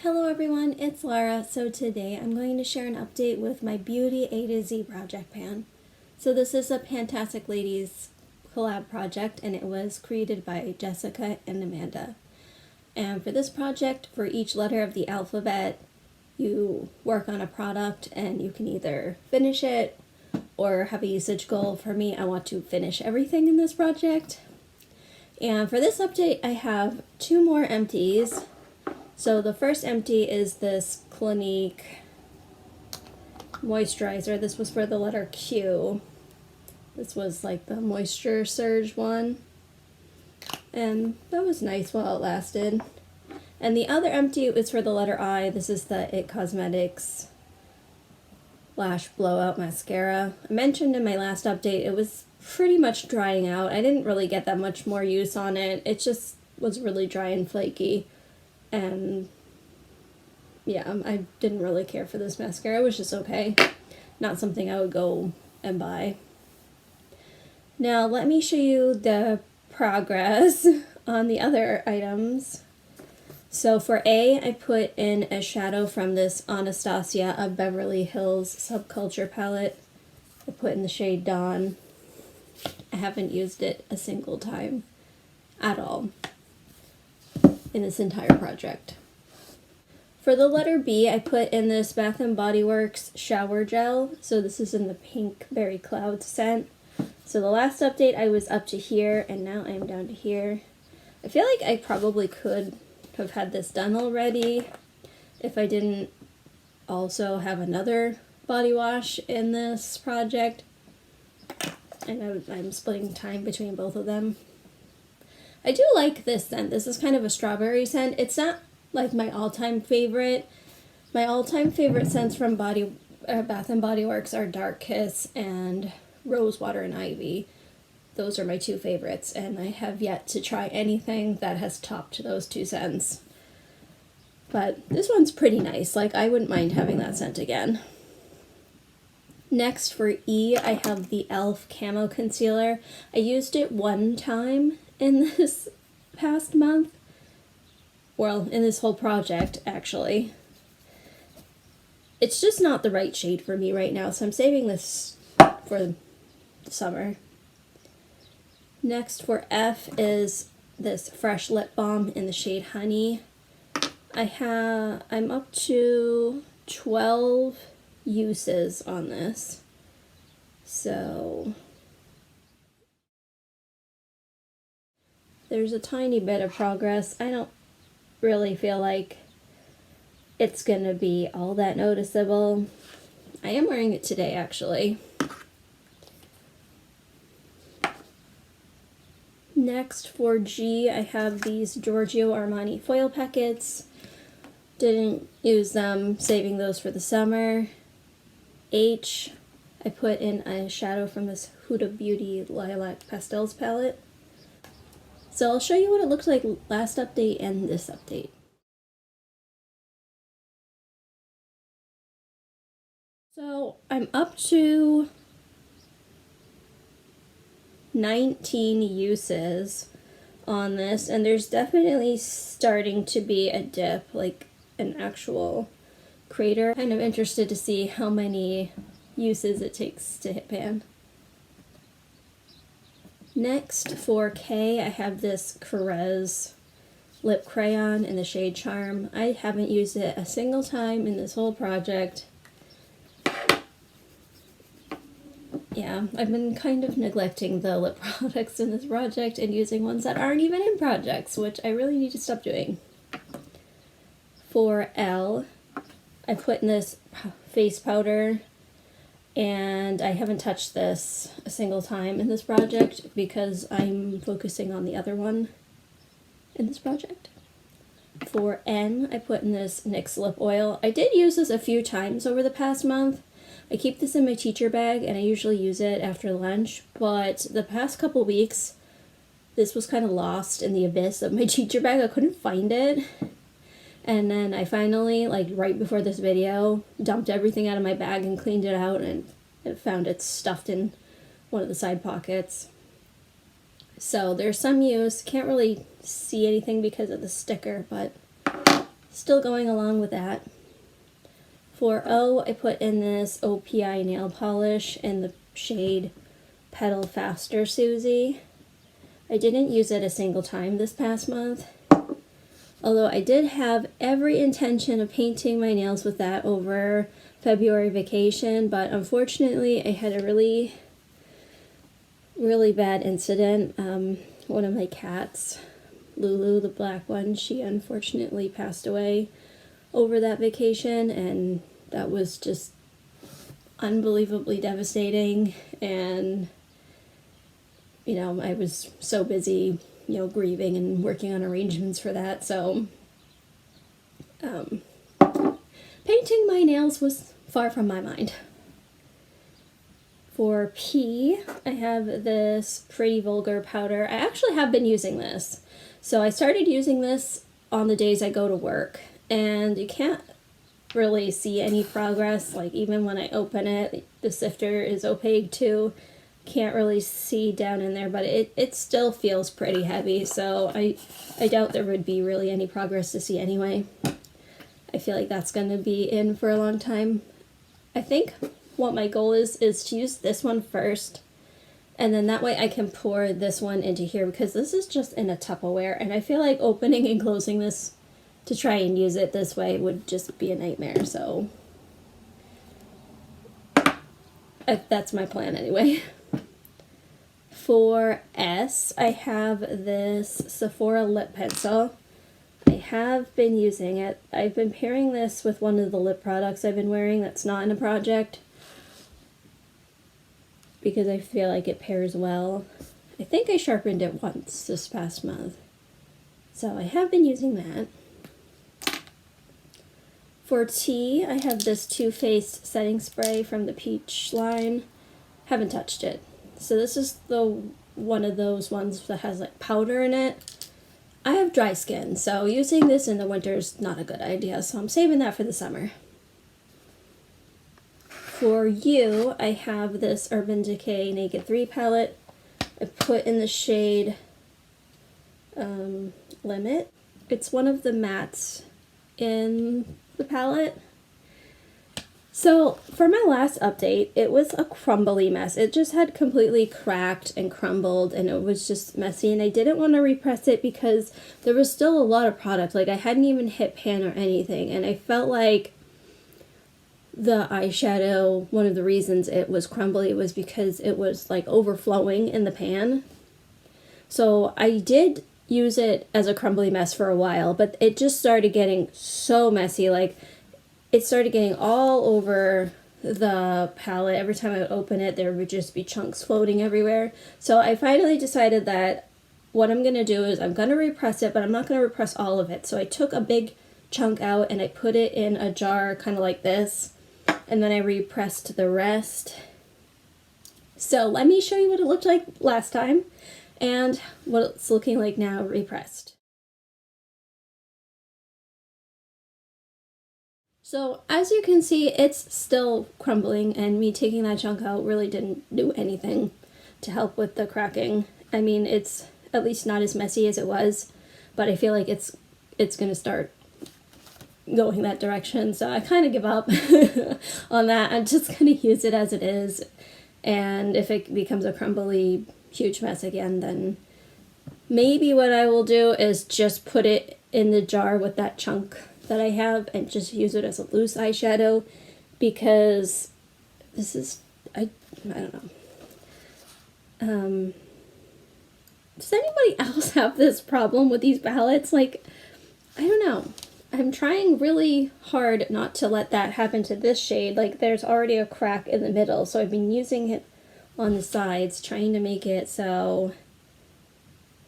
Hello everyone, it's Lara. So today I'm going to share an update with my Beauty A to Z project pan. So this is a Pantastic Ladies collab project and it was created by Jessica and Amanda. And for this project, for each letter of the alphabet, you work on a product and you can either finish it or have a usage goal. For me, I want to finish everything in this project. And for this update, I have two more empties. So the first empty is this Clinique moisturizer. This was for the letter Q. This was like the Moisture Surge one. And that was nice while it lasted. And the other empty is for the letter I. This is the IT Cosmetics Lash Blowout Mascara. I mentioned in my last update it was pretty much drying out. I didn't really get that much more use on it. It just was really dry and flaky. And yeah, I didn't really care for this mascara. It was just okay. Not something I would go and buy. Now let me show you the progress on the other items. So for A, I put in a shadow from this Anastasia of Beverly Hills Subculture palette. I put in the shade Dawn. I haven't used it a single time at all in this entire project. For the letter B, I put in this Bath & Body Works shower gel. So this is in the Pink Berry Cloud scent. So the last update I was up to here and now I'm down to here. I feel like I probably could have had this done already if I didn't also have another body wash in this project. And I'm splitting time between both of them. I do like this scent. This is kind of a strawberry scent. It's not like my all-time favorite. My all-time favorite scents from Bath & Body Works are Dark Kiss and Rosewater and Ivy. Those are my two favorites, and I have yet to try anything that has topped those two scents. But this one's pretty nice. Like, I wouldn't mind having that scent again. Next, for E, I have the e.l.f. Camo Concealer. I used it one time in this past month. Well, in this whole project, actually. It's just not the right shade for me right now, so I'm saving this for the summer. Next, for F, is this Fresh Lip Balm in the shade Honey. I'm up to 12 uses on this. So there's a tiny bit of progress. I don't really feel like it's gonna be all that noticeable. I am wearing it today, actually. Next, for G, I have these Giorgio Armani foil packets. Didn't use them, saving those for the summer. H, I put in a shadow from this Huda Beauty Lilac Pastels palette. So I'll show you what it looked like last update and this update. So I'm up to 19 uses on this, and there's definitely starting to be a dip, like an actual crater. Kind of interested to see how many uses it takes to hit pan. Next, for K, I have this Carez lip crayon in the shade Charm. I haven't used it a single time in this whole project. Yeah, I've been kind of neglecting the lip products in this project and using ones that aren't even in projects, which I really need to stop doing. For L, I put in this face powder, and I haven't touched this a single time in this project because I'm focusing on the other one in this project. For N, I put in this NYX lip oil. I did use this a few times over the past month. I keep this in my teacher bag and I usually use it after lunch, but the past couple weeks this was kind of lost in the abyss of my teacher bag. I couldn't find it. And then I finally, like right before this video, dumped everything out of my bag and cleaned it out, and I found it stuffed in one of the side pockets. So there's some use. Can't really see anything because of the sticker, but still going along with that. For O, I put in this OPI nail polish in the shade Pedal Faster Susie. I didn't use it a single time this past month, although I did have every intention of painting my nails with that over February vacation, but unfortunately I had a really bad incident. One of my cats, Lulu, the black one, she unfortunately passed away over that vacation, and that was just unbelievably devastating. And you know, I was so busy, you know, grieving and working on arrangements for that, so painting my nails was far from my mind. For P, I have this Pretty Vulgar powder. I actually have been using this. So I started using this on the days I go to work, and you can't really see any progress. Like, even when I open it, the sifter is opaque too. Can't really see down in there, but it still feels pretty heavy, so I doubt there would be really any progress to see anyway. I feel like that's going to be in for a long time. I think what my goal is to use this one first, and then that way I can pour this one into here, because this is just in a Tupperware, and I feel like opening and closing this to try and use it this way would just be a nightmare, so that's my plan anyway. For S, I have this Sephora lip pencil. I have been using it. I've been pairing this with one of the lip products I've been wearing that's not in a project, because I feel like it pairs well. I think I sharpened it once this past month, so I have been using that. For T, I have this Too Faced setting spray from the Peach line. Haven't touched it. So this is the one of those ones that has like powder in it. I have dry skin, so using this in the winter is not a good idea, so I'm saving that for the summer. For U, I have this Urban Decay Naked 3 palette. I put in the shade Limit. It's one of the mattes in the palette. So for my last update, it was a crumbly mess. It just had completely cracked and crumbled, and it was just messy, and I didn't want to repress it because there was still a lot of product. Like, I hadn't even hit pan or anything, and I felt like the eyeshadow, one of the reasons it was crumbly was because it was like overflowing in the pan. So I did use it as a crumbly mess for a while, but it just started getting so messy. Like, it started getting all over the palette. Every time I would open it, there would just be chunks floating everywhere. So I finally decided that what I'm going to do is I'm going to repress it, but I'm not going to repress all of it. So I took a big chunk out and I put it in a jar kind of like this, and then I repressed the rest. So let me show you what it looked like last time and what it's looking like now repressed. So as you can see, it's still crumbling, and me taking that chunk out really didn't do anything to help with the cracking. I mean, it's at least not as messy as it was, but I feel like it's going to start going that direction, so I kind of give up on that. I'm just going to use it as it is, and if it becomes a crumbly huge mess again, then maybe what I will do is just put it in the jar with that chunk that I have and just use it as a loose eyeshadow, because this is, I don't know. Does anybody else have this problem with these palettes? Like, I don't know. I'm trying really hard not to let that happen to this shade. Like, there's already a crack in the middle, so I've been using it on the sides, trying to make it so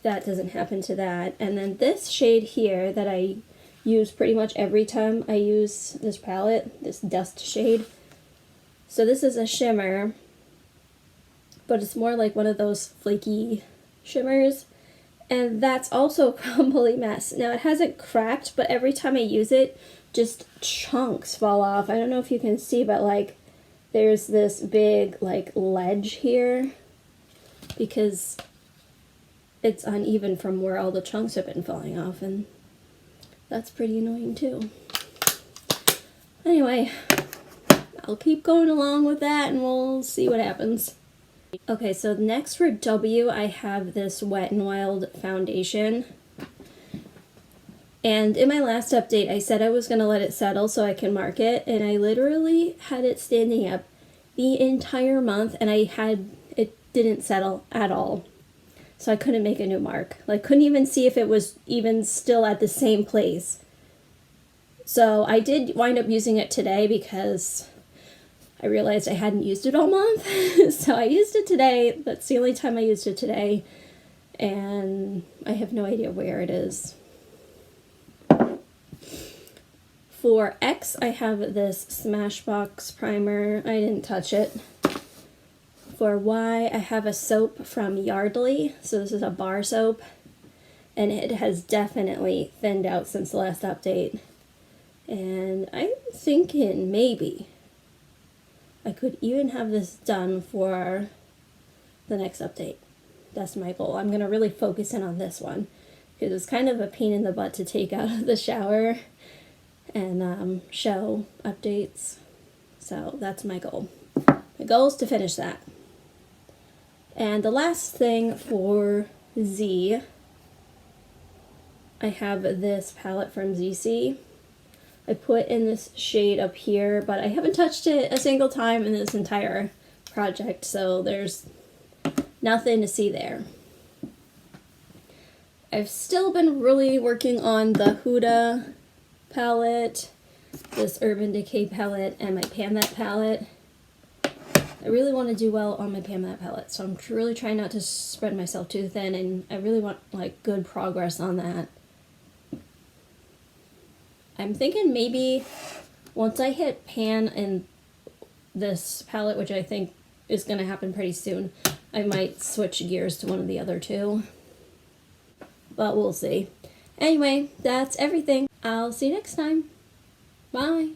that doesn't happen to that. And then this shade here that I use pretty much every time I use this palette, this dust shade. So this is a shimmer, but it's more like one of those flaky shimmers, and that's also a crumbly mess. Now, it hasn't cracked, but every time I use it, just chunks fall off. I don't know if you can see, but like there's this big like ledge here because it's uneven from where all the chunks have been falling off, and That's pretty annoying too. Anyway, I'll keep going along with that and we'll see what happens. Okay, so next for W, I have this Wet n Wild foundation. And in my last update, I said I was going to let it settle so I can mark it, and I literally had it standing up the entire month, and it didn't settle at all. So I couldn't make a new mark. Like, couldn't even see if it was even still at the same place. So I did wind up using it today because I realized I hadn't used it all month. So I used it today. That's the only time I used it today. And I have no idea where it is. For X, I have this Smashbox primer. I didn't touch it. For Y, I have a soap from Yardley. So this is a bar soap. And it has definitely thinned out since the last update. And I'm thinking maybe I could even have this done for the next update. That's my goal. I'm going to really focus in on this one because it's kind of a pain in the butt to take out of the shower and show updates. So that's my goal. My goal is to finish that. And the last thing for Z, I have this palette from ZC. I put in this shade up here, but I haven't touched it a single time in this entire project, so there's nothing to see there. I've still been really working on the Huda palette, this Urban Decay palette, and my Pan That palette. I really want to do well on my Pan That palette, so I'm really trying not to spread myself too thin, and I really want like good progress on that. I'm thinking maybe once I hit pan in this palette, which I think is going to happen pretty soon, I might switch gears to one of the other two. But we'll see. Anyway, that's everything. I'll see you next time. Bye.